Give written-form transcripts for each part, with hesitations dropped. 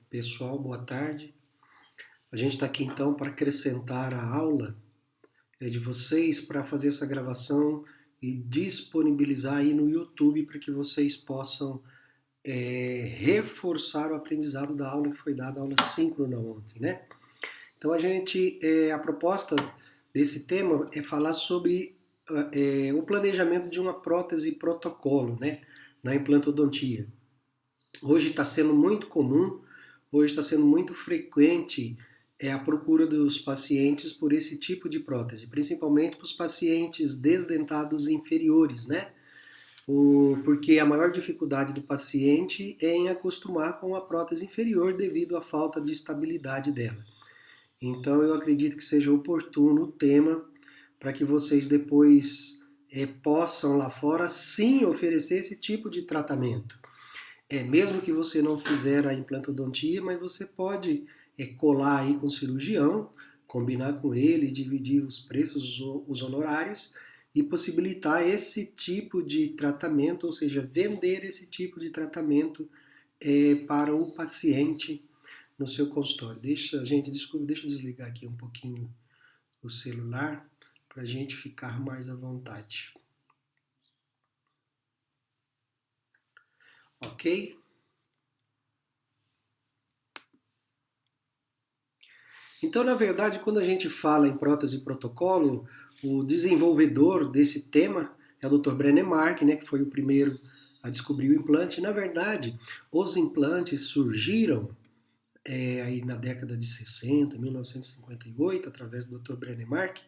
Pessoal, boa tarde. A gente está aqui então para acrescentar a aula de vocês para fazer essa gravação e disponibilizar aí no YouTube para que vocês possam reforçar o aprendizado da aula que foi dada, a aula síncrona ontem, né? Então a proposta desse tema é falar sobre o planejamento de uma prótese protocolo, né, na implantodontia. Hoje está sendo muito comum, hoje está sendo muito frequente a procura dos pacientes por esse tipo de prótese, principalmente para os pacientes desdentados inferiores, né? Porque a maior dificuldade do paciente é em acostumar com a prótese inferior devido à falta de estabilidade dela. Então eu acredito que seja oportuno o tema para que vocês depois possam lá fora sim oferecer esse tipo de tratamento. Mesmo que você não fizer a implantodontia, mas você pode colar aí com o cirurgião, combinar com ele, dividir os preços, os honorários e possibilitar esse tipo de tratamento, ou seja, vender esse tipo de tratamento para o paciente no seu consultório. Desculpa, deixa eu desligar aqui um pouquinho o celular para a gente ficar mais à vontade. Ok? Então, na verdade, quando a gente fala em prótese protocolo, o desenvolvedor desse tema é o Dr. Brennemark, né, que foi o primeiro a descobrir o implante. Na verdade, os implantes surgiram aí na década de 60, 1958, através do Dr. Brennemark,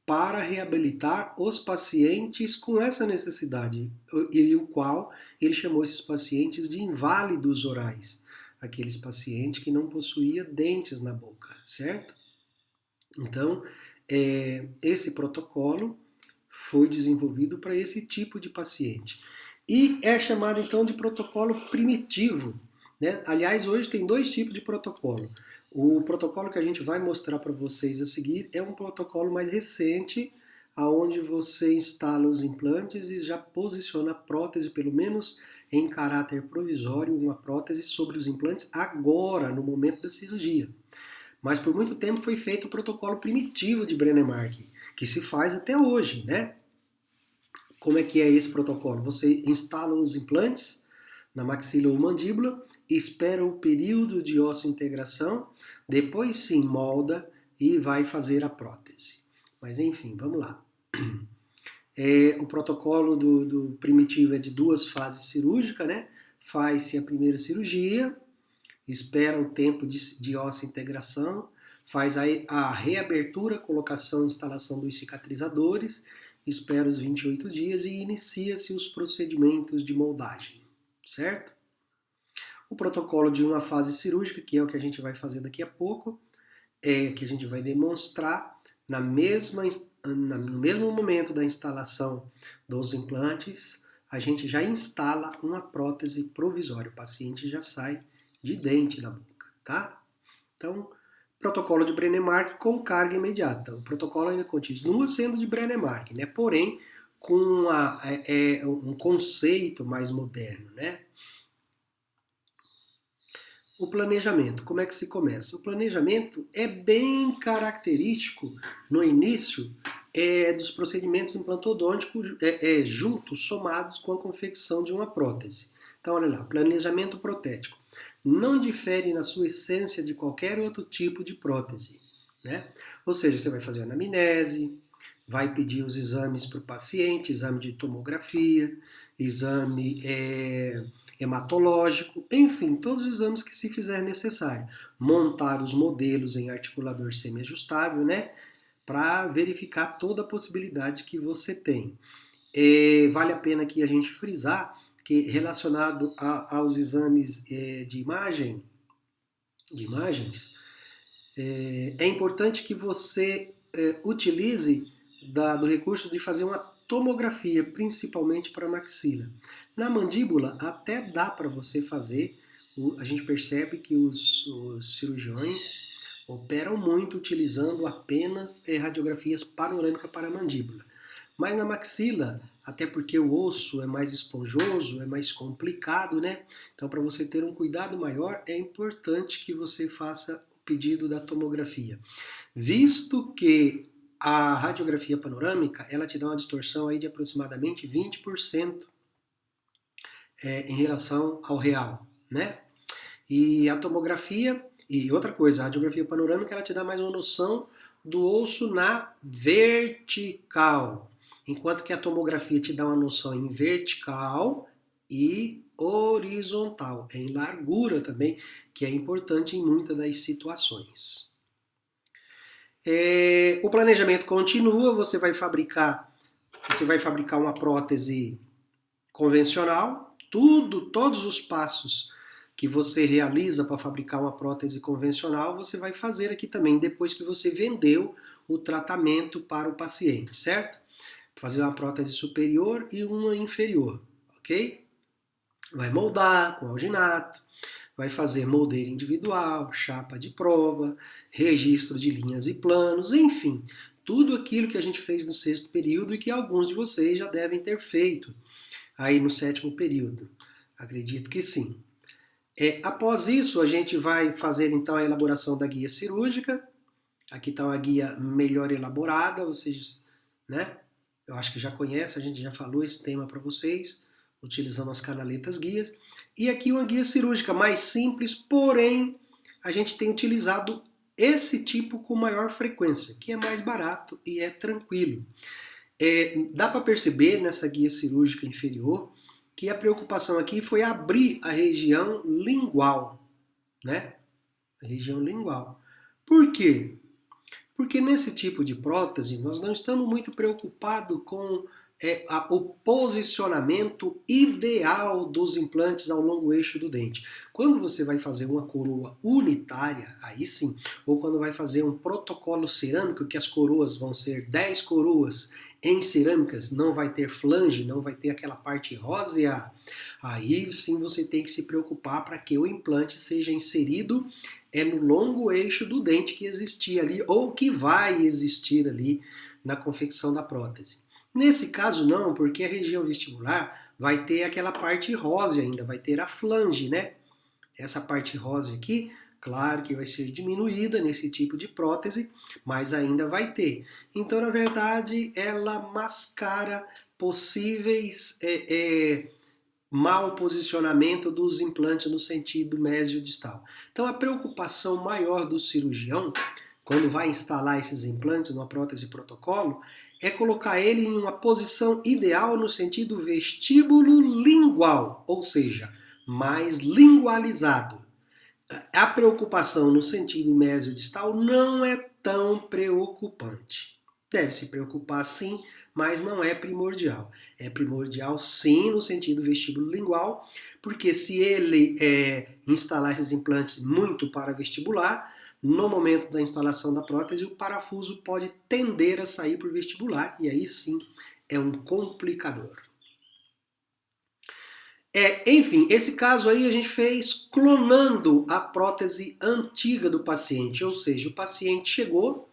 para reabilitar os pacientes com essa necessidade, e o qual ele chamou esses pacientes de inválidos orais, aqueles pacientes que não possuíam dentes na boca, certo? Então, esse protocolo foi desenvolvido para esse tipo de paciente. E é chamado então de protocolo primitivo, né? Aliás, hoje tem dois tipos de protocolo. O protocolo que a gente vai mostrar para vocês a seguir é um protocolo mais recente, aonde você instala os implantes e já posiciona a prótese, pelo menos em caráter provisório, uma prótese sobre os implantes agora, no momento da cirurgia. Mas por muito tempo foi feito o protocolo primitivo de Brennemark, que se faz até hoje, né? Como é que é esse protocolo? Você instala os implantes na maxila ou mandíbula, espera o período de osseointegração, depois sim molda e vai fazer a prótese. Mas enfim, vamos lá. O protocolo do primitivo é de 2 fases cirúrgicas, né? Faz-se a primeira cirurgia, espera o tempo de osseointegração, faz a reabertura, colocação e instalação dos cicatrizadores, espera os 28 dias e inicia-se os procedimentos de moldagem, certo? O protocolo de uma fase cirúrgica, que é o que a gente vai fazer daqui a pouco, que a gente vai demonstrar no mesmo momento da instalação dos implantes, a gente já instala uma prótese provisória, o paciente já sai de dente da boca, tá? Então, protocolo de Brennemark com carga imediata. O protocolo ainda continua sendo de Brennemark, né? Porém, com um conceito mais moderno, né? O planejamento, como é que se começa? O planejamento é bem característico no início dos procedimentos implantodônticos juntos, somados com a confecção de uma prótese. Então, olha lá, planejamento protético. Não difere na sua essência de qualquer outro tipo de prótese, né? Ou seja, você vai fazer anamnese, vai pedir os exames para o paciente, exame de tomografia, exame hematológico, enfim, todos os exames que se fizer necessário. Montar os modelos em articulador semiajustável, né? Para verificar toda a possibilidade que você tem. Vale a pena aqui a gente frisar que relacionado aos exames de imagens, é importante que você utilize do recurso de fazer uma tomografia, principalmente para a maxila. Na mandíbula até dá para você fazer, a gente percebe que os cirurgiões operam muito utilizando apenas radiografias panorâmicas para a mandíbula. Mas na maxila até porque o osso é mais esponjoso, é mais complicado, né? Então, para você ter um cuidado maior, é importante que você faça o pedido da tomografia. Visto que a radiografia panorâmica, ela te dá uma distorção aí de aproximadamente 20% em relação ao real, né? E a tomografia, e outra coisa, a radiografia panorâmica, ela te dá mais uma noção do osso na vertical, enquanto que a tomografia te dá uma noção em vertical e horizontal, em largura também, que é importante em muitas das situações. O planejamento continua, você vai fabricar uma prótese convencional, todos os passos que você realiza para fabricar uma prótese convencional, você vai fazer aqui também, depois que você vendeu o tratamento para o paciente, certo? Fazer uma prótese superior e uma inferior, ok? Vai moldar com alginato, vai fazer moldeira individual, chapa de prova, registro de linhas e planos, enfim, tudo aquilo que a gente fez no 6º período e que alguns de vocês já devem ter feito aí no 7º período. Acredito que sim. Após isso, a gente vai fazer então a elaboração da guia cirúrgica. Aqui está uma guia melhor elaborada, vocês, né? Eu acho que já conhecem, a gente já falou esse tema para vocês, utilizando as canaletas guias. E aqui uma guia cirúrgica mais simples, porém a gente tem utilizado esse tipo com maior frequência, que é mais barato e é tranquilo. Dá para perceber nessa guia cirúrgica inferior que a preocupação aqui foi abrir a região lingual, né? A região lingual. Por quê? Porque nesse tipo de prótese nós não estamos muito preocupados com o posicionamento ideal dos implantes ao longo eixo do dente. Quando você vai fazer uma coroa unitária, aí sim, ou quando vai fazer um protocolo cerâmico, que as coroas vão ser 10 coroas em cerâmicas, não vai ter flange, não vai ter aquela parte rósea, aí sim você tem que se preocupar para que o implante seja inserido no longo eixo do dente que existia ali, ou que vai existir ali na confecção da prótese. Nesse caso não, porque a região vestibular vai ter aquela parte rósea ainda, vai ter a flange, né? Essa parte rósea aqui, claro que vai ser diminuída nesse tipo de prótese, mas ainda vai ter. Então, na verdade, ela mascara possíveis mau posicionamento dos implantes no sentido mesiodistal. Então, a preocupação maior do cirurgião, quando vai instalar esses implantes numa prótese protocolo, é colocar ele em uma posição ideal no sentido vestíbulo lingual, ou seja, mais lingualizado. A preocupação no sentido mesiodistal não é tão preocupante. Deve se preocupar sim, mas não é primordial. É primordial sim no sentido vestíbulo lingual, porque se ele instalar esses implantes muito para vestibular, no momento da instalação da prótese, o parafuso pode tender a sair por vestibular, e aí sim é um complicador. Enfim, esse caso aí a gente fez clonando a prótese antiga do paciente, ou seja, o paciente chegou,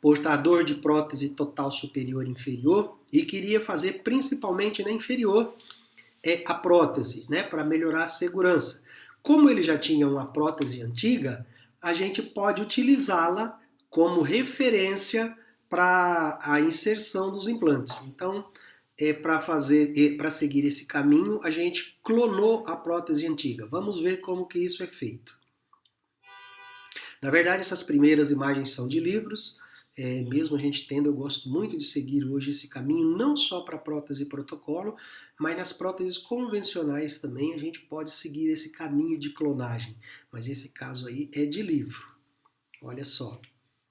portador de prótese total superior e inferior, e queria fazer principalmente na inferior a prótese, né, para melhorar a segurança. Como ele já tinha uma prótese antiga, a gente pode utilizá-la como referência para a inserção dos implantes. Então, para seguir esse caminho, a gente clonou a prótese antiga. Vamos ver como que isso é feito. Na verdade, essas primeiras imagens são de livros, mesmo a gente tendo, eu gosto muito de seguir hoje esse caminho, não só para prótese e protocolo, mas nas próteses convencionais também a gente pode seguir esse caminho de clonagem. Mas esse caso aí é de livro. Olha só.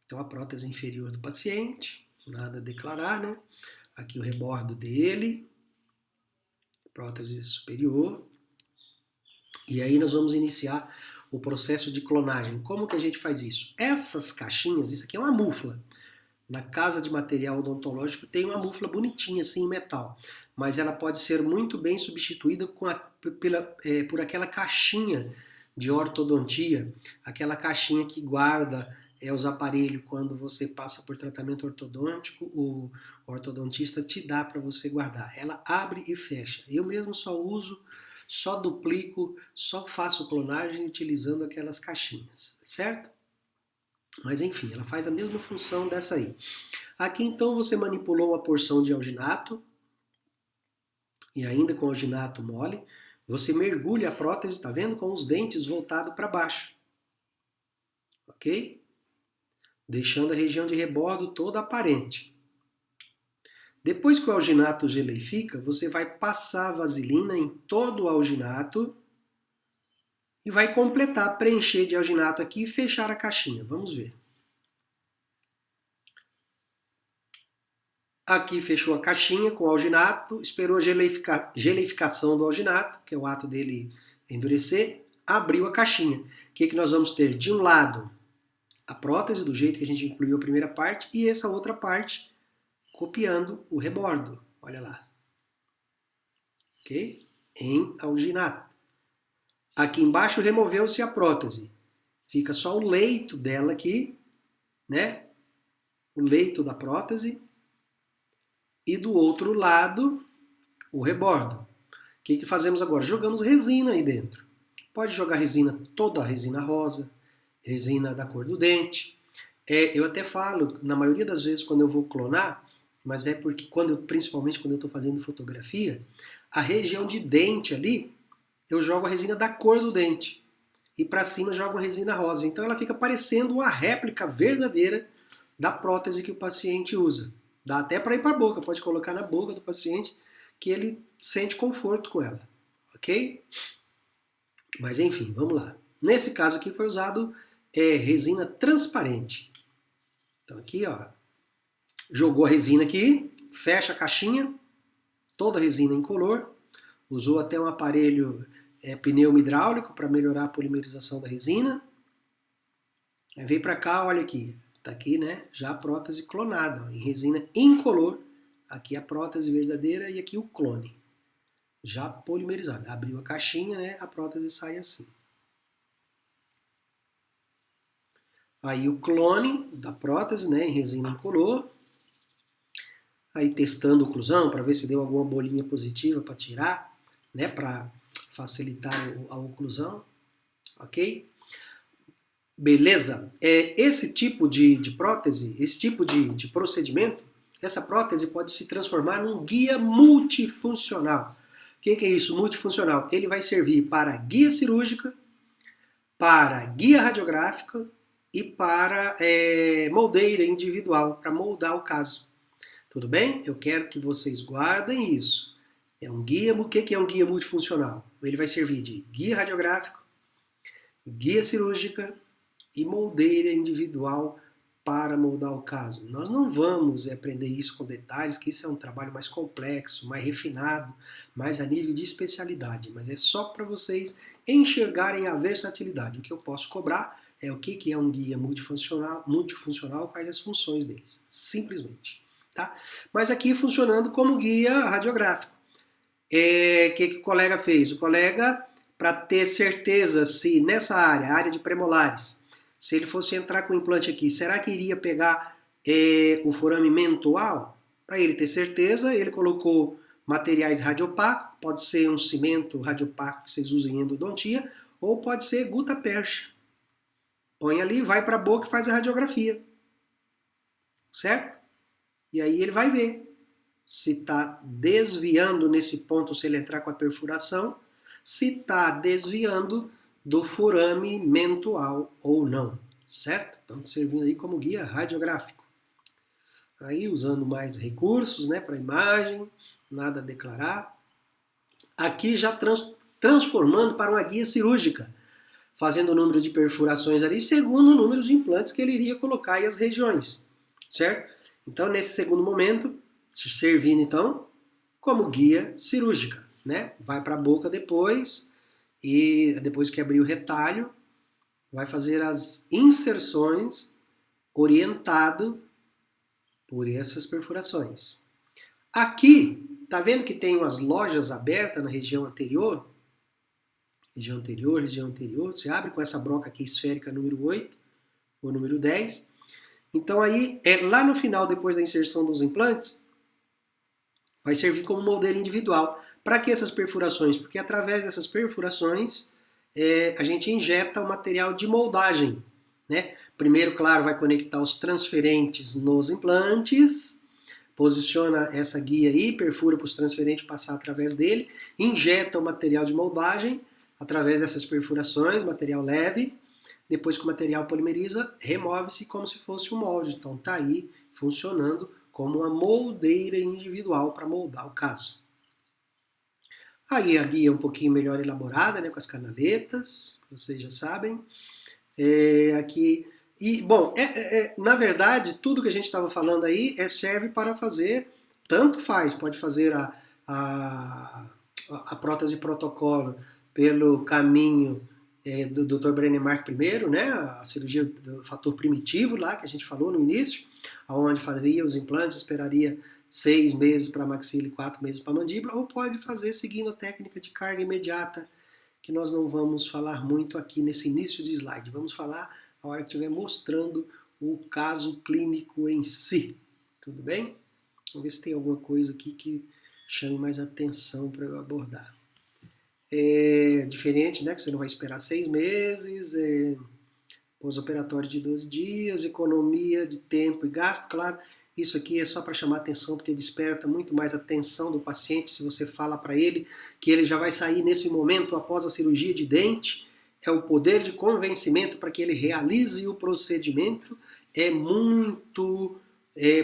Então a prótese inferior do paciente, nada a declarar, né? Aqui o rebordo dele, prótese superior. E aí nós vamos iniciar o processo de clonagem. Como que a gente faz isso? Essas caixinhas, isso aqui é uma mufla. Na casa de material odontológico tem uma mufla bonitinha assim em metal, mas ela pode ser muito bem substituída por aquela caixinha de ortodontia, aquela caixinha que guarda os aparelhos quando você passa por tratamento ortodôntico, o ortodontista te dá para você guardar. Ela abre e fecha. Eu mesmo só uso, só duplico, só faço clonagem utilizando aquelas caixinhas, certo? Mas enfim, ela faz a mesma função dessa aí. Aqui então você manipulou uma porção de alginato, e ainda com alginato mole, você mergulha a prótese, está vendo? Com os dentes voltados para baixo. Ok? Deixando a região de rebordo toda aparente. Depois que o alginato geleifica, você vai passar a vaselina em todo o alginato e vai completar, preencher de alginato aqui e fechar a caixinha. Vamos ver. Aqui fechou a caixinha com o alginato, esperou a geleificação do alginato, que é o ato dele endurecer, abriu a caixinha. O que nós vamos ter? De um lado, a prótese, do jeito que a gente incluiu a primeira parte, e essa outra parte copiando o rebordo. Olha lá. Ok? Em alginato. Aqui embaixo removeu-se a prótese. Fica só o leito dela aqui, né? O leito da prótese. E do outro lado, o rebordo. O que fazemos agora? Jogamos resina aí dentro. Pode jogar resina, toda a resina rosa, resina da cor do dente. Eu até falo, na maioria das vezes quando eu vou clonar, mas é porque principalmente quando eu estou fazendo fotografia, a região de dente ali, eu jogo a resina da cor do dente. E para cima eu jogo a resina rosa. Então ela fica parecendo uma réplica verdadeira da prótese que o paciente usa. Dá até para ir para a boca, pode colocar na boca do paciente que ele sente conforto com ela, ok? Mas enfim, vamos lá. Nesse caso aqui foi usado resina transparente. Então aqui, ó, jogou a resina aqui, fecha a caixinha, toda a resina incolor, usou até um aparelho pneumo hidráulico para melhorar a polimerização da resina. Aí veio para cá, olha aqui. Está aqui, né, já a prótese clonada, ó, em resina incolor. Aqui a prótese verdadeira e aqui o clone. Já polimerizado. Abriu a caixinha, né, a prótese sai assim. Aí o clone da prótese, né, em resina incolor. Aí testando a oclusão para ver se deu alguma bolinha positiva para tirar, né, para facilitar a oclusão. Ok? Beleza? Esse tipo de prótese, esse tipo de procedimento, essa prótese pode se transformar num guia multifuncional. O que é isso, multifuncional? Ele vai servir para guia cirúrgica, para guia radiográfica e para moldeira individual, para moldar o caso. Tudo bem? Eu quero que vocês guardem isso. É um guia, o que é um guia multifuncional? Ele vai servir de guia radiográfico, guia cirúrgica, e moldeira individual para moldar o caso. Nós não vamos aprender isso com detalhes, que isso é um trabalho mais complexo, mais refinado, mais a nível de especialidade, mas é só para vocês enxergarem a versatilidade. O que eu posso cobrar é o que é um guia multifuncional, quais as funções deles, simplesmente. Tá? Mas aqui funcionando como guia radiográfico. O que o colega fez? O colega, para ter certeza se nessa área de premolares, se ele fosse entrar com o implante aqui, será que iria pegar o forame mentual? Para ele ter certeza, ele colocou materiais radiopacos, pode ser um cimento radiopaco que vocês usam em endodontia, ou pode ser gutapercha. Põe ali, vai para a boca e faz a radiografia. Certo? E aí ele vai ver se está desviando nesse ponto, se ele entrar com a perfuração, se está desviando do forame mentual ou não, certo? Então, servindo aí como guia radiográfico. Aí, usando mais recursos, né, para imagem, nada a declarar. Aqui já transformando para uma guia cirúrgica, fazendo o número de perfurações ali, segundo o número de implantes que ele iria colocar e as regiões, certo? Então, nesse segundo momento, servindo então como guia cirúrgica, né? Vai para a boca depois, e depois que abrir o retalho, vai fazer as inserções orientado por essas perfurações. Aqui, tá vendo que tem umas lojas abertas na região anterior? Região anterior, você abre com essa broca aqui esférica número 8, o número 10. Então aí, lá no final, depois da inserção dos implantes, vai servir como moldeiro individual. Para que essas perfurações? Porque através dessas perfurações a gente injeta o material de moldagem, né? Primeiro, claro, vai conectar os transferentes nos implantes, posiciona essa guia aí, perfura para os transferentes passar através dele, injeta o material de moldagem através dessas perfurações, material leve. Depois que o material polimeriza, remove-se como se fosse um molde. Então está aí funcionando como uma moldeira individual para moldar o caso. Aí a guia é um pouquinho melhor elaborada, né, com as canaletas, vocês já sabem. Aqui e bom, na verdade tudo que a gente estava falando aí serve para fazer, tanto faz, pode fazer a prótese protocolo pelo caminho do Dr. Brennemark primeiro, né, a cirurgia do fator primitivo lá que a gente falou no início, onde faria os implantes, esperaria 6 meses para a maxila e 4 meses para a mandíbula, ou pode fazer seguindo a técnica de carga imediata, que nós não vamos falar muito aqui nesse início de slide. Vamos falar a hora que estiver mostrando o caso clínico em si. Tudo bem? Vamos ver se tem alguma coisa aqui que chame mais atenção para eu abordar. É diferente, né? Que você não vai esperar 6 meses, pós-operatório de 12 dias, economia de tempo e gasto, claro. Isso aqui é só para chamar atenção, porque desperta muito mais a atenção do paciente se você fala para ele que ele já vai sair nesse momento após a cirurgia de dente. O poder de convencimento para que ele realize o procedimento é muito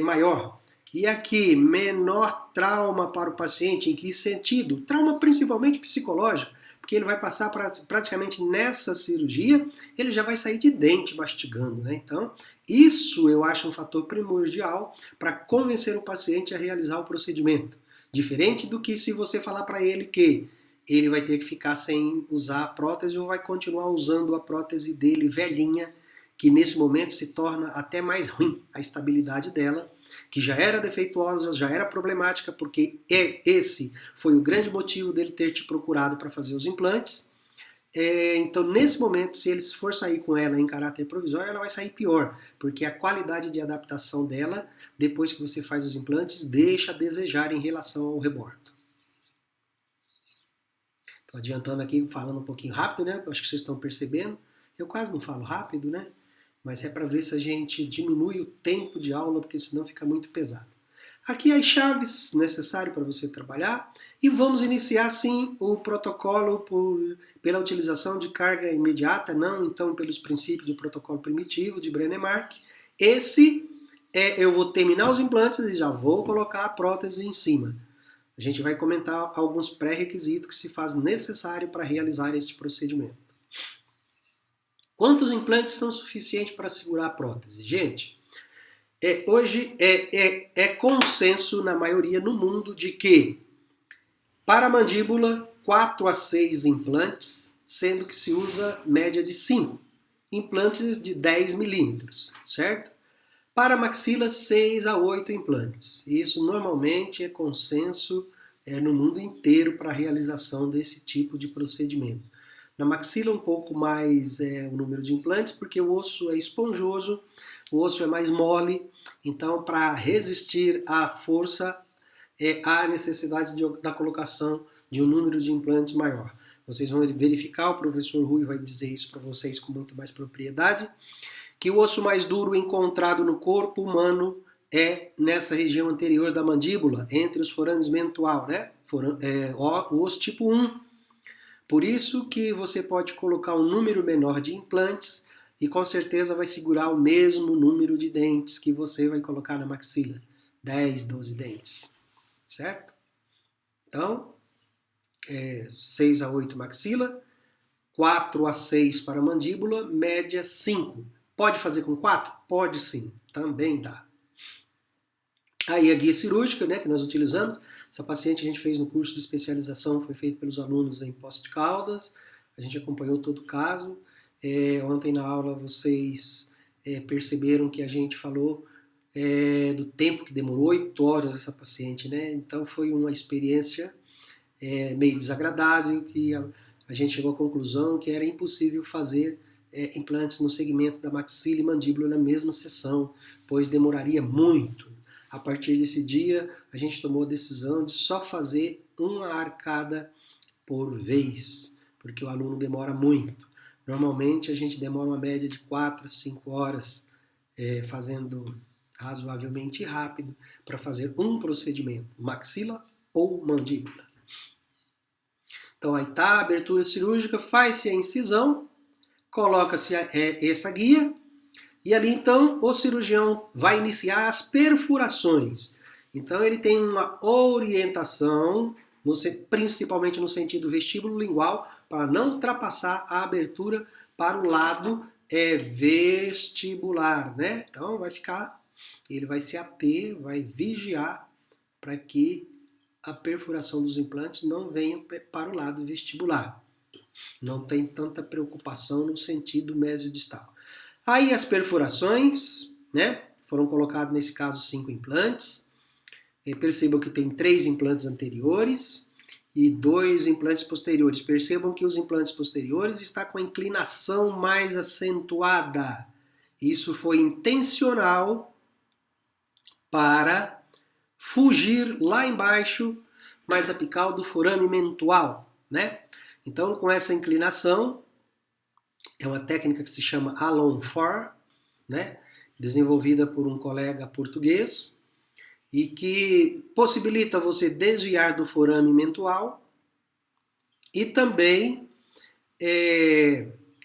maior. E aqui, menor trauma para o paciente, em que sentido? Trauma principalmente psicológico, porque ele vai passar praticamente nessa cirurgia, ele já vai sair de dente mastigando, né? Então, isso eu acho um fator primordial para convencer o paciente a realizar o procedimento. Diferente do que se você falar para ele que ele vai ter que ficar sem usar a prótese ou vai continuar usando a prótese dele velhinha, que nesse momento se torna até mais ruim a estabilidade dela, que já era defeituosa, já era problemática, porque esse foi o grande motivo dele ter te procurado para fazer os implantes. Então, nesse momento, se ele for sair com ela em caráter provisório, ela vai sair pior, porque a qualidade de adaptação dela, depois que você faz os implantes, deixa a desejar em relação ao rebordo. Estou adiantando aqui, falando um pouquinho rápido, né? Acho que vocês estão percebendo. Eu quase não falo rápido, né? Mas é para ver se a gente diminui o tempo de aula, porque senão fica muito pesado. Aqui as chaves necessárias para você trabalhar e vamos iniciar sim o protocolo pela utilização de carga imediata, não então pelos princípios do protocolo primitivo de Brennemark. Eu vou terminar os implantes e já vou colocar a prótese em cima. A gente vai comentar alguns pré-requisitos que se faz necessário para realizar este procedimento. Quantos implantes são suficientes para segurar a prótese? Gente, hoje é consenso na maioria no mundo de que para a mandíbula 4 a 6 implantes, sendo que se usa média de 5 implantes de 10 milímetros, certo? Para a maxila 6 a 8 implantes. Isso normalmente é consenso no mundo inteiro para a realização desse tipo de procedimento. Na maxila um pouco mais o número de implantes, porque o osso é esponjoso, o osso é mais mole, então para resistir à força há necessidade da colocação de um número de implantes maior. Vocês vão verificar, o professor Rui vai dizer isso para vocês com muito mais propriedade, que o osso mais duro encontrado no corpo humano é nessa região anterior da mandíbula, entre os forames mentual, né? O osso tipo 1. Por isso que você pode colocar um número menor de implantes e com certeza vai segurar o mesmo número de dentes que você vai colocar na maxila. 10, 12 dentes, certo? Então, 6 a 8 maxila, 4 a 6 para a mandíbula, média 5. Pode fazer com 4? Pode sim, também dá. Aí a guia cirúrgica, né, que nós utilizamos. Essa paciente a gente fez no curso de especialização, foi feito pelos alunos em Poços de Caldas. A gente acompanhou todo o caso. Ontem na aula vocês perceberam que a gente falou do tempo que demorou, 8 horas essa paciente, né? Então foi uma experiência meio desagradável, que a gente chegou à conclusão que era impossível fazer implantes no segmento da maxila e mandíbula na mesma sessão, pois demoraria muito. A partir desse dia, a gente tomou a decisão de só fazer uma arcada por vez, porque o aluno demora muito. Normalmente, a gente demora uma média de 4 a 5 horas fazendo razoavelmente rápido para fazer um procedimento, maxila ou mandíbula. Então, aí está a abertura cirúrgica, faz-se a incisão, coloca-se essa guia, e ali então o cirurgião vai iniciar as perfurações. Então ele tem uma orientação, principalmente no sentido vestíbulo-lingual, para não ultrapassar a abertura para o lado vestibular, né? Então ele vai se ater, vai vigiar para que a perfuração dos implantes não venha para o lado vestibular. Não tem tanta preocupação no sentido mesiodistal. Aí as perfurações, né? Foram colocados nesse caso 5 implantes. Percebam que tem 3 implantes anteriores e 2 implantes posteriores. Percebam que os implantes posteriores estão com a inclinação mais acentuada. Isso foi intencional para fugir lá embaixo, mais apical, do forame mentual, né? Então, com essa inclinação, é uma técnica que se chama Alon For, né? Desenvolvida por um colega português, e que possibilita você desviar do forame mentual e também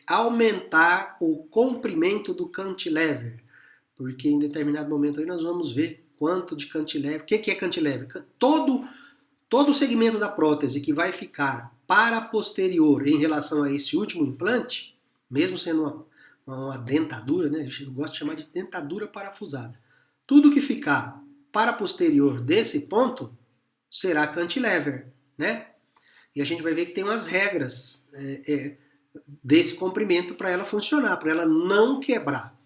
aumentar o comprimento do cantilever, porque em determinado momento aí nós vamos ver quanto de cantilever. O que é cantilever? Todo o segmento da prótese que vai ficar para posterior em relação a esse último implante, mesmo sendo uma dentadura, né? Eu gosto de chamar de dentadura parafusada. Tudo que ficar para posterior desse ponto será cantilever, né? E a gente vai ver que tem umas regras desse comprimento para ela funcionar, para ela não quebrar.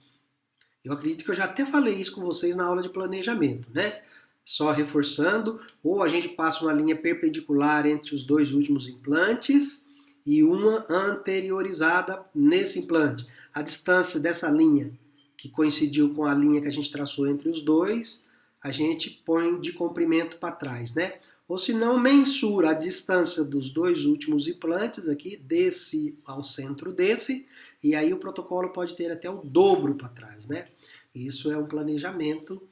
Eu acredito que eu já até falei isso com vocês na aula de planejamento, né? Só reforçando, ou a gente passa uma linha perpendicular entre os 2 últimos implantes e uma anteriorizada nesse implante. A distância dessa linha, que coincidiu com a linha que a gente traçou entre os 2, a gente põe de comprimento para trás, né? Ou se não, mensura a distância dos 2 últimos implantes aqui, desse ao centro desse, e aí o protocolo pode ter até o dobro para trás, né? Isso é um planejamento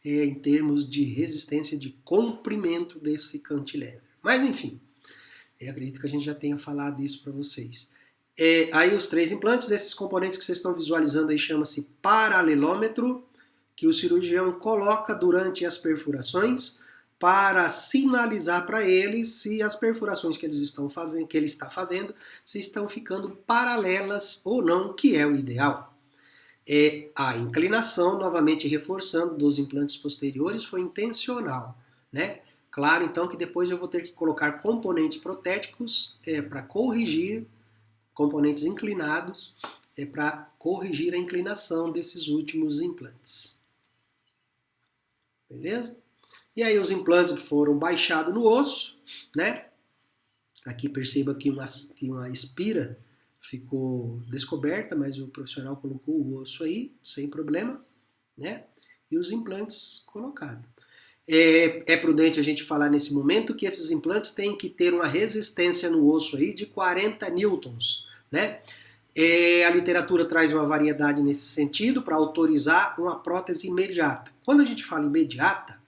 em termos de resistência de comprimento desse cantilever. Mas enfim, eu acredito que a gente já tenha falado isso para vocês. Aí os 3 implantes, esses componentes que vocês estão visualizando aí chama-se paralelômetro, que o cirurgião coloca durante as perfurações para sinalizar para eles se as perfurações que ele está fazendo, se estão ficando paralelas ou não, que é o ideal. A inclinação, novamente reforçando, dos implantes posteriores foi intencional, né? Claro, então, que depois eu vou ter que colocar componentes protéticos para corrigir, componentes inclinados, para corrigir a inclinação desses últimos implantes. Beleza? E aí os implantes foram baixados no osso, né? Aqui perceba que uma espira ficou descoberta, mas o profissional colocou o osso aí, sem problema, né? E os implantes colocados. É prudente a gente falar nesse momento que esses implantes têm que ter uma resistência no osso aí de 40 newtons, né? A literatura traz uma variedade nesse sentido para autorizar uma prótese imediata. Quando a gente fala imediata,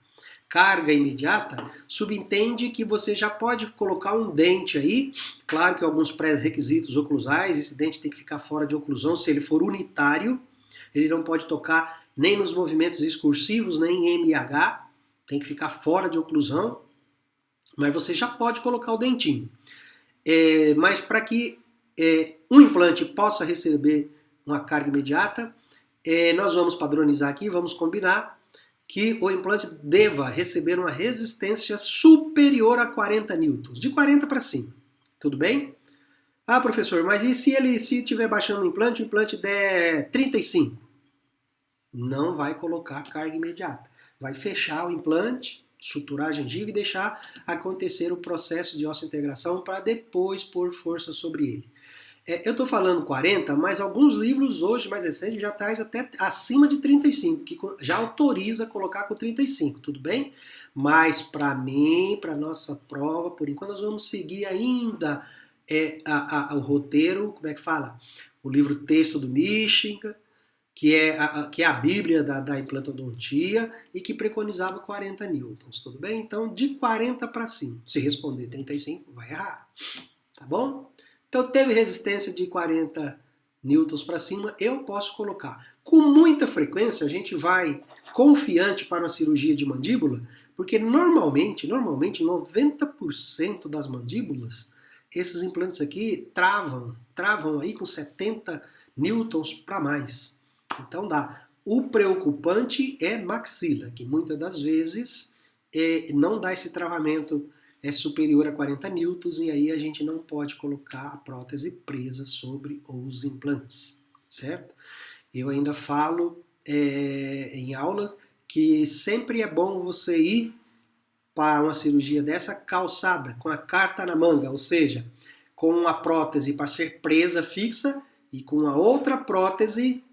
carga imediata, subentende que você já pode colocar um dente aí, claro que alguns pré-requisitos oclusais, esse dente tem que ficar fora de oclusão, se ele for unitário, ele não pode tocar nem nos movimentos excursivos, nem em MH, tem que ficar fora de oclusão, mas você já pode colocar o dentinho. Mas para que um implante possa receber uma carga imediata, nós vamos padronizar aqui, vamos combinar que o implante deva receber uma resistência superior a 40 newtons, de 40 para cima. Tudo bem? Ah, professor, mas e se estiver baixando o implante der 35? Não vai colocar carga imediata. Vai fechar o implante, suturar a gengiva e deixar acontecer o processo de osseointegração para depois pôr força sobre ele. Eu estou falando 40, mas alguns livros hoje, mais recentes, já traz até acima de 35, que já autoriza colocar com 35, tudo bem? Mas para mim, para nossa prova, por enquanto nós vamos seguir ainda o roteiro, como é que fala? O livro texto do Michigan, que é a Bíblia da implantodontia e que preconizava 40 newtons, tudo bem? Então, de 40 para cima. Se responder 35, vai errar, tá bom? Então, teve resistência de 40 newtons para cima, eu posso colocar. Com muita frequência, a gente vai confiante para uma cirurgia de mandíbula, porque normalmente 90% das mandíbulas, esses implantes aqui travam aí com 70 newtons para mais. Então dá. O preocupante é maxila, que muitas das vezes não dá esse travamento superior a 40 newtons e aí a gente não pode colocar a prótese presa sobre os implantes, certo? Eu ainda falo em aulas que sempre é bom você ir para uma cirurgia dessa calçada, com a carta na manga, ou seja, com uma prótese para ser presa fixa e com a outra prótese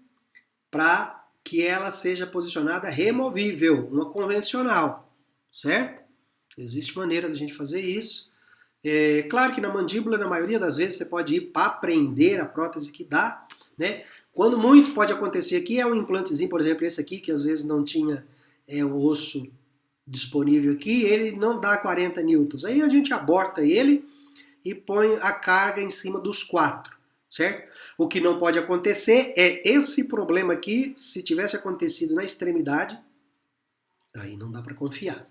para que ela seja posicionada removível, uma convencional, certo? Existe maneira da gente fazer isso. Claro que na mandíbula, na maioria das vezes, você pode ir para prender a prótese que dá, né? Quando muito pode acontecer aqui, é um implantezinho, por exemplo, esse aqui, que às vezes não tinha o osso disponível aqui, ele não dá 40 newtons. Aí a gente aborta ele e põe a carga em cima dos 4, certo? O que não pode acontecer é esse problema aqui, se tivesse acontecido na extremidade, aí não dá para confiar.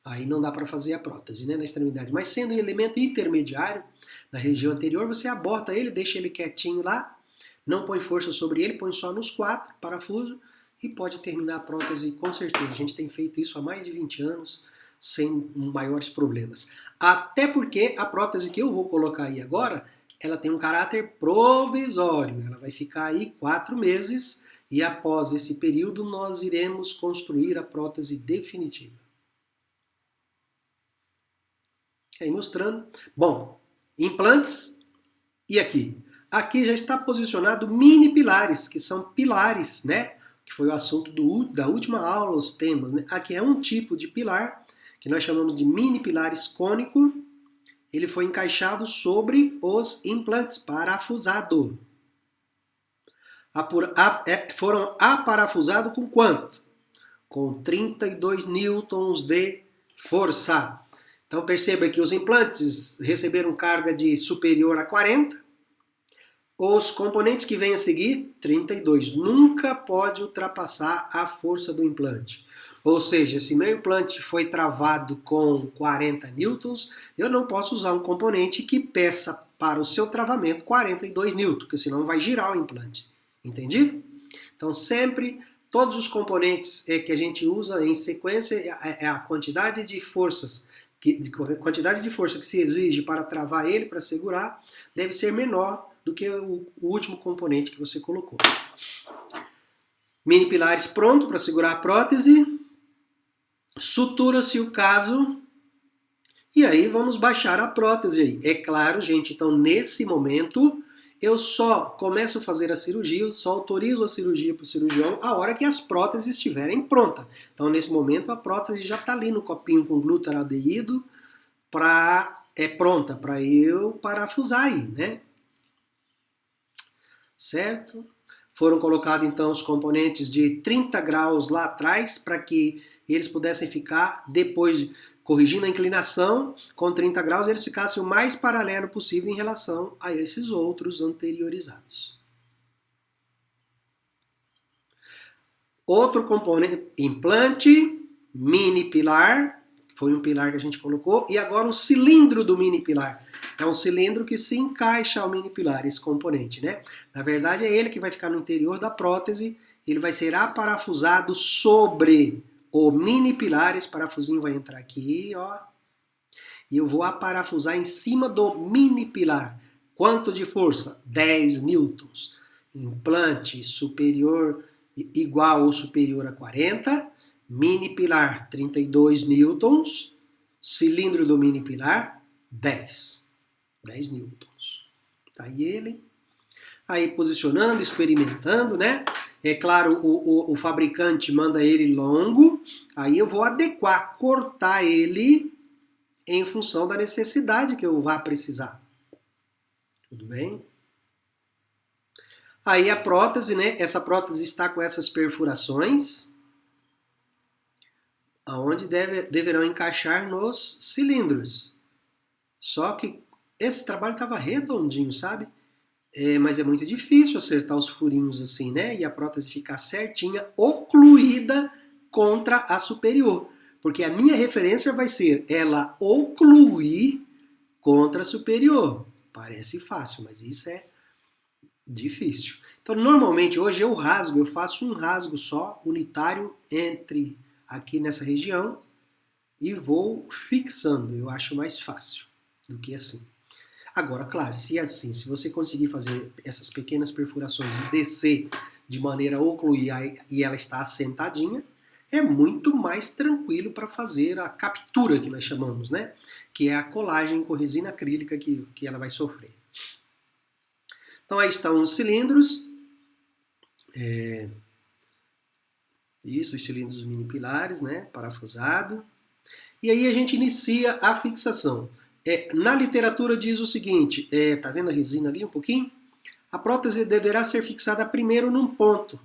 Aí não dá para fazer a prótese, né, na extremidade. Mas sendo um elemento intermediário, na região anterior, você aborta ele, deixa ele quietinho lá, não põe força sobre ele, põe só nos 4, parafuso, e pode terminar a prótese com certeza. A gente tem feito isso há mais de 20 anos, sem maiores problemas. Até porque a prótese que eu vou colocar aí agora, ela tem um caráter provisório. Ela vai ficar aí 4 meses e após esse período nós iremos construir a prótese definitiva. Aí mostrando. Bom, implantes e aqui. Aqui já está posicionado mini pilares, que são pilares, né? Que foi o assunto da última aula, os temas, né? Aqui é um tipo de pilar, que nós chamamos de mini pilares cônico. Ele foi encaixado sobre os implantes, parafusado. Foram aparafusados com quanto? Com 32 newtons de força. Então perceba que os implantes receberam carga de superior a 40. Os componentes que vêm a seguir, 32. Nunca pode ultrapassar a força do implante. Ou seja, se meu implante foi travado com 40 newtons, eu não posso usar um componente que peça para o seu travamento 42 newtons, porque senão vai girar o implante. Entendi? Então sempre, todos os componentes que a gente usa em sequência, é a quantidade de forças, quantidade de força que se exige para travar ele, para segurar, deve ser menor do que o último componente que você colocou. Mini pilares pronto para segurar a prótese. Sutura se o caso. E aí vamos baixar a prótese aí. É claro, gente, então nesse momento eu só começo a fazer a cirurgia, eu só autorizo a cirurgia para o cirurgião a hora que as próteses estiverem prontas. Então nesse momento a prótese já está ali no copinho com glutaraldeído pronta para eu parafusar aí, né? Certo? Foram colocados então os componentes de 30 graus lá atrás para que eles pudessem ficar, depois corrigindo a inclinação, com 30 graus eles ficassem o mais paralelo possível em relação a esses outros anteriorizados. Outro componente, implante, mini pilar, foi um pilar que a gente colocou, e agora o cilindro do mini pilar. É um cilindro que se encaixa ao mini pilar, esse componente, né? Na verdade é ele que vai ficar no interior da prótese, ele vai ser aparafusado sobre o mini pilar, esse parafusinho vai entrar aqui, ó, e eu vou aparafusar em cima do mini pilar. Quanto de força? 10 newtons. Implante superior, igual ou superior a 40, mini pilar 32 newtons, cilindro do mini pilar 10 newtons. Tá aí ele. Aí posicionando, experimentando, né? É claro, o fabricante manda ele longo, aí eu vou adequar, cortar ele em função da necessidade que eu vá precisar. Tudo bem? Aí a prótese, né? Essa prótese está com essas perfurações, aonde deverão encaixar nos cilindros. Só que esse trabalho estava redondinho, sabe? Mas é muito difícil acertar os furinhos assim, né? E a prótese ficar certinha, ocluída contra a superior. Porque a minha referência vai ser ela ocluir contra a superior. Parece fácil, mas isso é difícil. Então, normalmente, hoje eu rasgo, eu faço um rasgo só, unitário, entre aqui nessa região e vou fixando. Eu acho mais fácil do que assim. Agora, claro, se assim, se você conseguir fazer essas pequenas perfurações e descer de maneira a ocluir e ela está assentadinha, é muito mais tranquilo para fazer a captura que nós chamamos, né? Que é a colagem com resina acrílica que ela vai sofrer. Então aí estão os cilindros. Isso, os cilindros mini pilares, né? Parafusado. E aí a gente inicia a fixação. Na literatura diz o seguinte, tá vendo a resina ali um pouquinho? A prótese deverá ser fixada primeiro num ponto,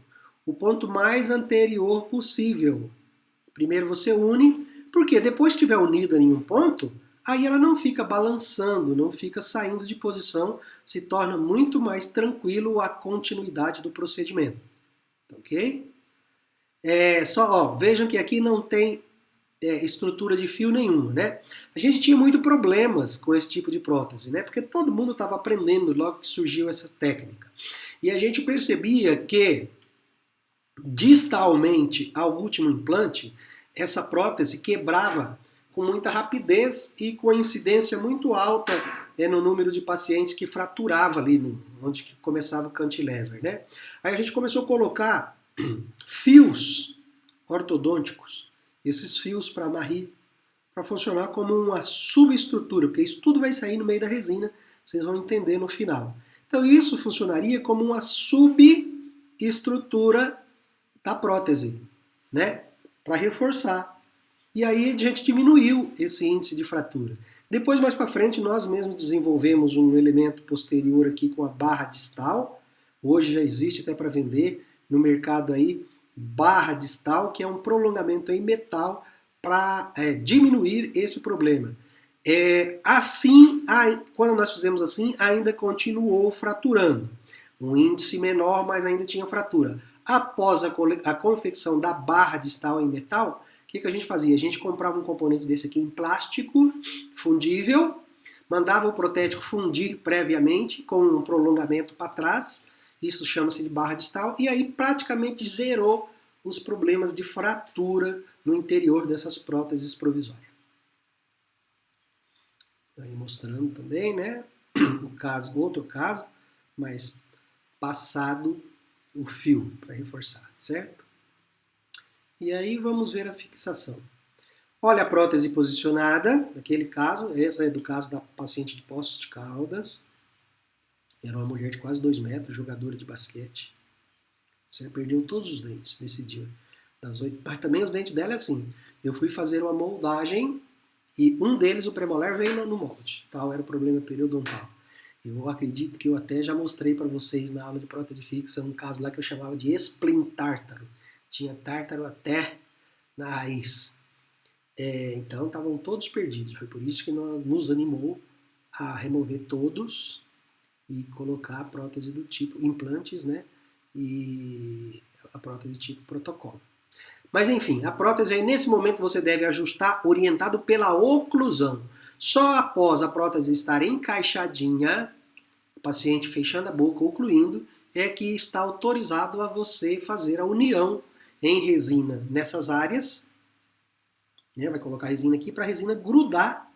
o ponto mais anterior possível. Primeiro você une, porque depois que estiver unida em um ponto, aí ela não fica balançando, não fica saindo de posição, se torna muito mais tranquilo a continuidade do procedimento. Ok? Vejam que aqui não tem estrutura de fio nenhuma, né? A gente tinha muito problemas com esse tipo de prótese, né? Porque todo mundo estava aprendendo logo que surgiu essa técnica. E a gente percebia que distalmente ao último implante, essa prótese quebrava com muita rapidez e com a incidência muito alta no número de pacientes que fraturava ali, onde que começava o cantilever, né? Aí a gente começou a colocar fios ortodônticos, esses fios para amarrar, para funcionar como uma subestrutura, porque isso tudo vai sair no meio da resina, vocês vão entender no final. Então isso funcionaria como uma subestrutura da prótese, né? Para reforçar. E aí a gente diminuiu esse índice de fratura. Depois, mais para frente, nós mesmos desenvolvemos um elemento posterior aqui com a barra distal. Hoje já existe até para vender no mercado aí, barra distal, que é um prolongamento em metal para diminuir esse problema. Quando nós fizemos assim, ainda continuou fraturando. Um índice menor, mas ainda tinha fratura. Após a confecção da barra distal em metal, o que a gente fazia? A gente comprava um componente desse aqui em plástico, fundível, mandava o protético fundir previamente com um prolongamento para trás, isso chama-se de barra distal, e aí praticamente zerou os problemas de fratura no interior dessas próteses provisórias. Aí mostrando também, né, outro caso, mas passado o fio para reforçar, certo? E aí vamos ver a fixação. Olha a prótese posicionada, naquele caso, essa é do caso da paciente de Poços de Caldas. Era uma mulher de quase 2 metros, jogadora de basquete. Você perdeu todos os dentes nesse dia. Mas também os dentes dela é assim. Eu fui fazer uma moldagem e um deles, o premolar, veio no molde. Tal era o problema periodontal. Eu acredito que eu até já mostrei para vocês na aula de prótese fixa um caso lá que eu chamava de esplintártaro. Tinha tártaro até na raiz. Então estavam todos perdidos. Foi por isso que nos animou a remover todos e colocar a prótese do tipo implantes, né? E a prótese tipo protocolo. Mas enfim, a prótese aí nesse momento você deve ajustar orientado pela oclusão. Só após a prótese estar encaixadinha, o paciente fechando a boca, ocluindo, é que está autorizado a você fazer a união em resina nessas áreas. Né? Vai colocar a resina aqui para a resina grudar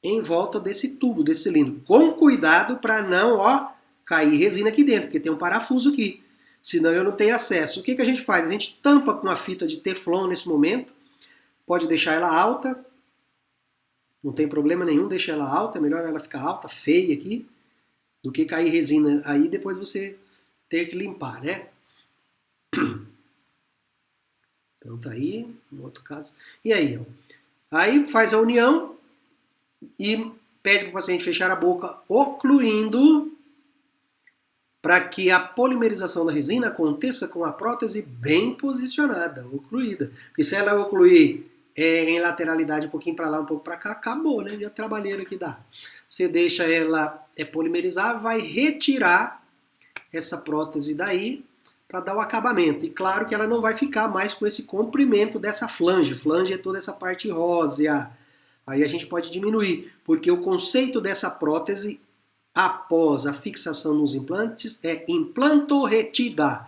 em volta desse tubo, desse cilindro. Com cuidado para não cair resina aqui dentro, porque tem um parafuso aqui. Senão eu não tenho acesso. O que a gente faz? A gente tampa com a fita de teflon nesse momento. Pode deixar ela alta. Não tem problema nenhum deixar ela alta. É melhor ela ficar alta, feia aqui. do que cair resina aí depois você ter que limpar, né? Então tá aí, no outro caso. E aí, ó. Aí faz a união e pede para o paciente fechar a boca, ocluindo, para que a polimerização da resina aconteça com a prótese bem posicionada, ocluída. Porque se ela ocluir em lateralidade um pouquinho para lá, um pouco para cá, acabou, né? E a trabalheira que dá. Você deixa ela polimerizar, vai retirar essa prótese daí para dar o acabamento. E claro que ela não vai ficar mais com esse comprimento dessa flange. Flange é toda essa parte rósea. Aí a gente pode diminuir, porque o conceito dessa prótese após a fixação nos implantes é implantorretida.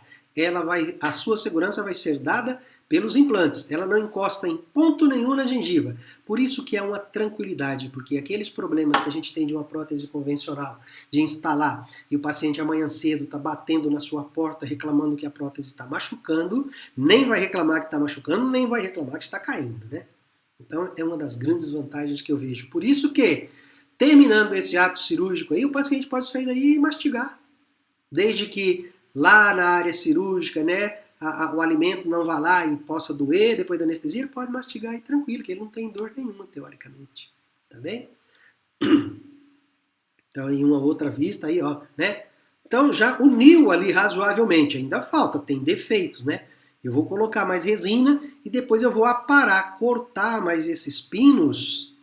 A sua segurança vai ser dada pelos implantes. Ela não encosta em ponto nenhum na gengiva. Por isso que é uma tranquilidade, porque aqueles problemas que a gente tem de uma prótese convencional, de instalar, e o paciente amanhã cedo está batendo na sua porta reclamando que a prótese está machucando, nem vai reclamar que está machucando, nem vai reclamar que está caindo, né? Então é uma das grandes vantagens que eu vejo. Por isso que, terminando esse ato cirúrgico aí, o paciente pode sair daí e mastigar. Desde que lá na área cirúrgica, né, o alimento não vá lá e possa doer depois da anestesia, ele pode mastigar aí tranquilo, que ele não tem dor nenhuma, teoricamente. Tá bem? Então, em uma outra vista aí, ó, né? Então, já uniu ali razoavelmente. Ainda falta, tem defeitos, né? Eu vou colocar mais resina e depois eu vou aparar, cortar mais esses pinos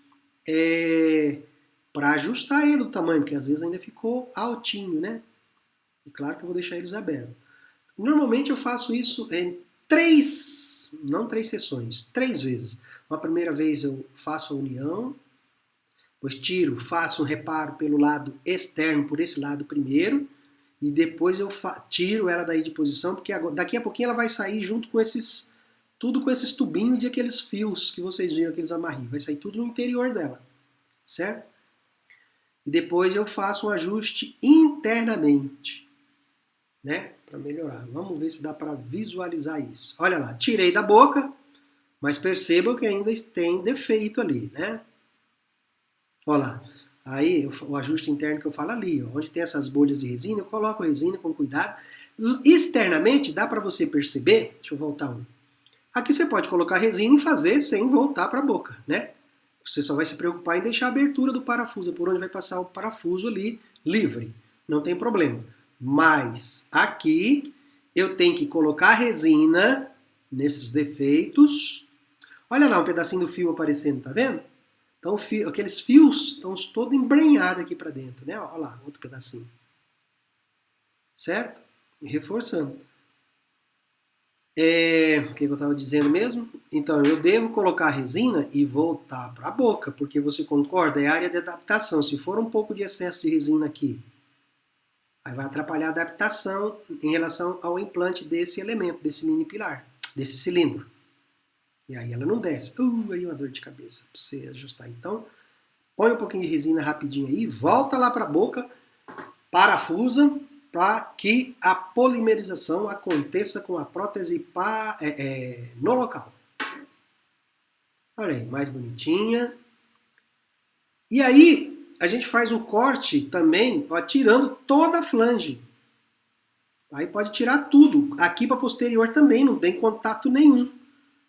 para ajustar ele o tamanho, porque às vezes ainda ficou altinho, né? E claro que eu vou deixar eles abertos. Normalmente eu faço isso em não três sessões, 3 vezes. Uma primeira vez eu faço a união, depois tiro, faço um reparo pelo lado externo, por esse lado primeiro, e depois eu tiro ela daí de posição, porque daqui a pouquinho ela vai sair junto com tudo com esses tubinhos de aqueles fios que vocês viram, aqueles amarrinhos. Vai sair tudo no interior dela, certo? E depois eu faço um ajuste internamente, né? Para melhorar. Vamos ver se dá para visualizar isso. Olha lá, tirei da boca, mas percebam que ainda tem defeito ali, né? Olha lá. Aí o ajuste interno que eu falo ali, ó, onde tem essas bolhas de resina, eu coloco a resina com cuidado. Externamente dá para você perceber, deixa eu voltar um. Aqui você pode colocar resina e fazer sem voltar para a boca, né? Você só vai se preocupar em deixar a abertura do parafuso, por onde vai passar o parafuso ali livre. Não tem problema. Mas aqui eu tenho que colocar resina nesses defeitos. Olha lá um pedacinho do fio aparecendo, tá vendo? Então aqueles fios estão todos embrenhados aqui para dentro, né? Olha lá, outro pedacinho. Certo? E reforçando. O que eu estava dizendo mesmo? Então, eu devo colocar a resina e voltar para a boca, porque você concorda? É área de adaptação. Se for um pouco de excesso de resina aqui, aí vai atrapalhar a adaptação em relação ao implante desse elemento, desse mini pilar, desse cilindro. E aí ela não desce. Aí uma dor de cabeça para você ajustar. Então, põe um pouquinho de resina rapidinho aí, volta lá para a boca, parafusa, para que a polimerização aconteça com a prótese no local. Olha aí, mais bonitinha. E aí, a gente faz um corte também, ó, tirando toda a flange. Aí pode tirar tudo. Aqui para posterior também, não tem contato nenhum.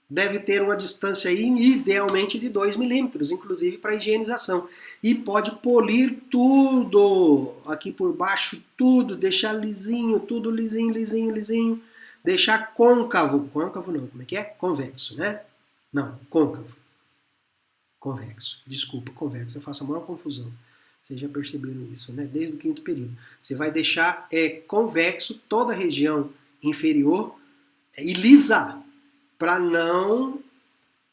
Deve ter uma distância aí, idealmente de 2 milímetros, inclusive para higienização. E pode polir tudo, aqui por baixo tudo, deixar lisinho, tudo lisinho, lisinho, lisinho. Deixar côncavo, côncavo não, como é que é? Convexo, né? Não, côncavo. Convexo, desculpa, convexo, eu faço a maior confusão. Vocês já perceberam isso, né? Desde o 5º período. Você vai deixar convexo toda a região inferior e lisa, para não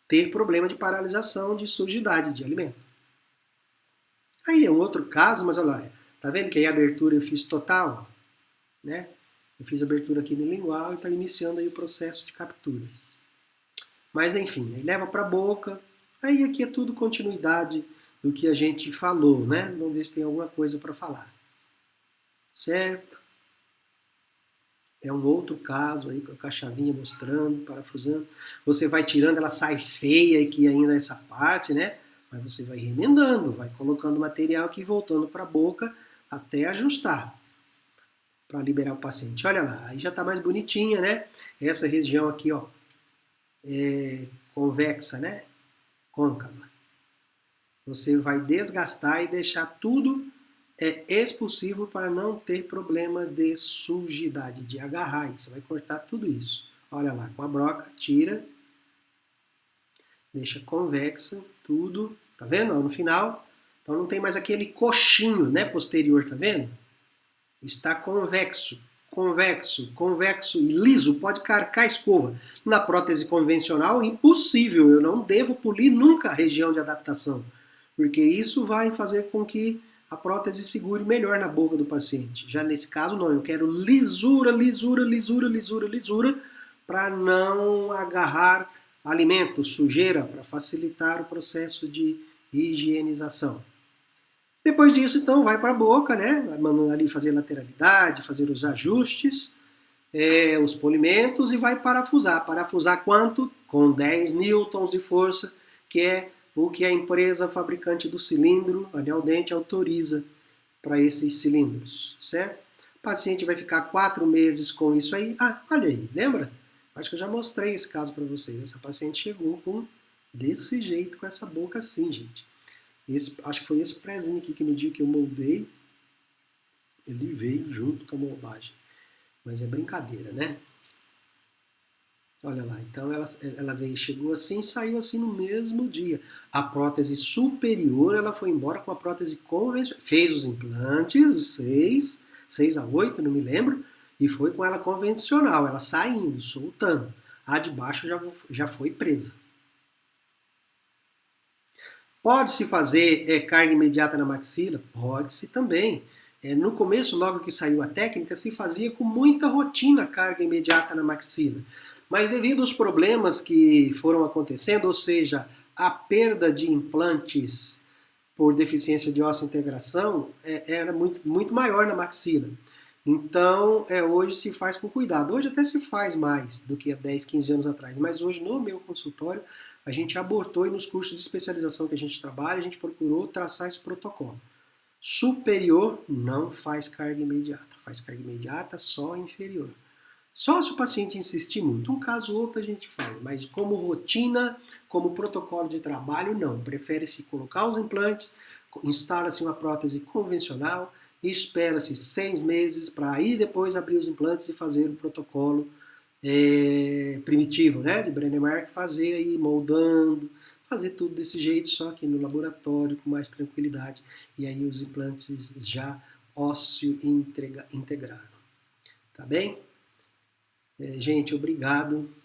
ter problema de paralisação de sujidade de alimento. Aí é um outro caso, mas olha lá, tá vendo que aí a abertura eu fiz total, né? Eu fiz abertura aqui no lingual e está iniciando aí o processo de captura. Mas enfim, aí leva para a boca, aí aqui é tudo continuidade do que a gente falou, né? Vamos ver se tem alguma coisa para falar. Certo? É um outro caso aí com a chavinha mostrando, parafusando. Você vai tirando, ela sai feia aqui ainda essa parte, né? Mas você vai remendando, vai colocando material aqui, voltando para a boca, até ajustar para liberar o paciente. Olha lá, aí já está mais bonitinha, né? Essa região aqui, ó, é convexa, né? Côncava. Você vai desgastar e deixar tudo expulsivo para não ter problema de sujidade, de agarrar. Você vai cortar tudo isso. Olha lá, com a broca, tira, deixa convexa, tudo, tá vendo? No final, então não tem mais aquele coxinho, né, posterior, tá vendo? Está convexo, convexo, convexo e liso, pode carcar a escova. Na prótese convencional, impossível, eu não devo polir nunca a região de adaptação, porque isso vai fazer com que a prótese segure melhor na boca do paciente. Já nesse caso, não, eu quero lisura, lisura, lisura, lisura, lisura, para não agarrar alimento, sujeira, para facilitar o processo de higienização. Depois disso, então, vai para a boca, né? Mandando ali fazer lateralidade, fazer os ajustes, os polimentos e vai parafusar. Parafusar quanto? Com 10 newtons de força, que é o que a empresa fabricante do cilindro, a Neodent, autoriza para esses cilindros, certo? O paciente vai ficar 4 meses com isso aí. Ah, olha aí, lembra? Acho que eu já mostrei esse caso para vocês. Essa paciente chegou com desse jeito, com essa boca assim, gente. Acho que foi esse prezinho aqui que no dia que eu moldei, ele veio junto com a moldagem. Mas é brincadeira, né? Olha lá, então ela veio, chegou assim e saiu assim no mesmo dia. A prótese superior, ela foi embora com a prótese convencional. Fez os implantes, os 6 a 8, não me lembro, e foi com ela convencional, ela saindo, soltando. A de baixo já foi presa. Pode-se fazer carga imediata na maxila? Pode-se também. No começo, logo que saiu a técnica, se fazia com muita rotina carga imediata na maxila. Mas devido aos problemas que foram acontecendo, ou seja, a perda de implantes por deficiência de osseointegração era muito maior na maxila. Então, hoje se faz com cuidado. Hoje até se faz mais do que há 10, 15 anos atrás. Mas hoje, no meu consultório, a gente abortou e nos cursos de especialização que a gente trabalha, a gente procurou traçar esse protocolo. Superior não faz carga imediata. Faz carga imediata só inferior. Só se o paciente insistir muito. Um caso ou outro a gente faz, mas como rotina, como protocolo de trabalho, não. Prefere-se colocar os implantes, instala-se uma prótese convencional e espera-se 6 meses para aí depois abrir os implantes e fazer o protocolo primitivo, né, de Brennemark, fazer aí moldando, fazer tudo desse jeito, só que no laboratório com mais tranquilidade. E aí os implantes já ósseo integraram. Tá bem? Gente, obrigado.